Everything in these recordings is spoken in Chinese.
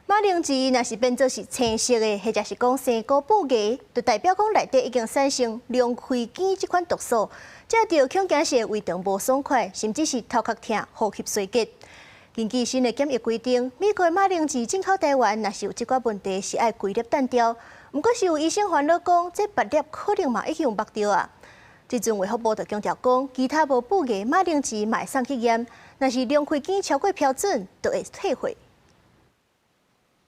馬鈴薯若是變做是青色的，或者是講生菇布芽，就代表講內底已經產生龍鬚菌這款毒素，這就恐驚是胃腸無爽快，甚至是頭殼痛、呼吸衰竭。根據新的檢疫規定，美國的馬鈴薯進口台灣，若是有這款問題，是愛規粒單調。不過是有醫生煩惱講，這8粒可能嘛已經有目到啊。這陣衛福部就強調講，其他無布芽馬鈴薯嘛會送去驗，若是龍鬚菌超過標準，就會退貨。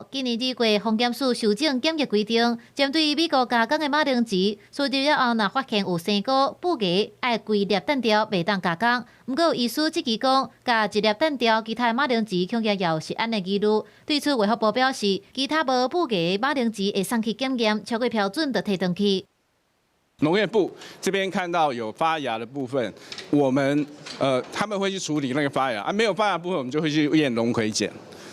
今年2月，防檢署修正檢疫規定，針對美國加工的馬鈴薯，輸入了後，若發現有生菇、布芽，愛規粒單調，袂當加工。不過，醫師質疑講，加1粒單調，其他的馬鈴薯恐驚也有食安的疑慮。對此，衛福部表示，其他無布芽的馬鈴薯會送去檢驗，超過標準就提回去。農業部這邊看到有發芽的部分，我們他們會去處理那個發芽，沒有發芽的部分，我們就會去驗龍葵鹼。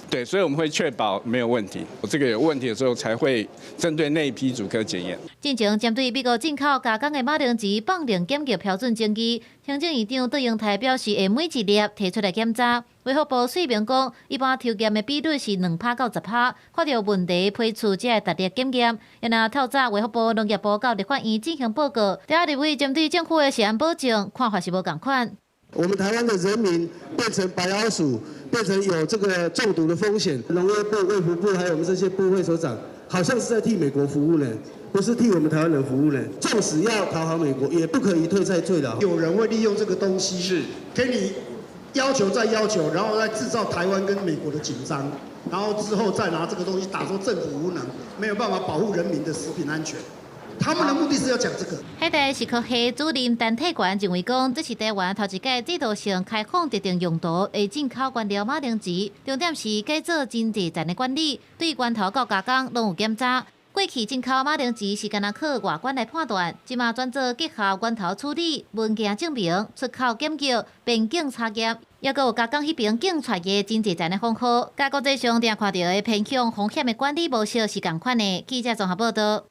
對，所以我們會確保沒有問題。這個有問題的時候，才會針對那一批主科檢驗。進前針對美國進口加工的馬鈴薯放定檢疫標準爭議，行政院長杜英台表示，會每一粒提出來檢查。衛福部說明講，一般抽驗的比率是2%到10%，看到問題批處才會達列檢驗。因為透早衛福部、農業部到立法院進行報告，第二立委針對政府的食安保證看法是無同款。我們台灣的人民變成白老鼠，變成有這個中毒的風險。農業部、衛福部還有我們這些部會首長，好像是在替美國服務呢，不是替我們台灣人服務呢。縱使要討好美國，也不可以退菜退勞。有人會利用這個東西，是給你要求再要求，然後再製造台灣跟美國的緊張，然後之後再拿這個東西打說政府無能，沒有辦法保護人民的食品安全。他們的目的是要講這個。海大食科系主任陳體元認為講，這是台灣頭一屆制度性開放特定用途的進口原料馬鈴薯，重點是改做真濟站的管理，對源頭到加工攏有檢查。過去進口馬鈴薯是干那靠外觀來判斷，即馬轉做結合源頭處理、文件證明、出口檢疫、邊境查驗，也閣有加工迄邊境出的真濟站的方法。甲國際上定看到的偏向風險的管理模式是同款的。記者綜合報道。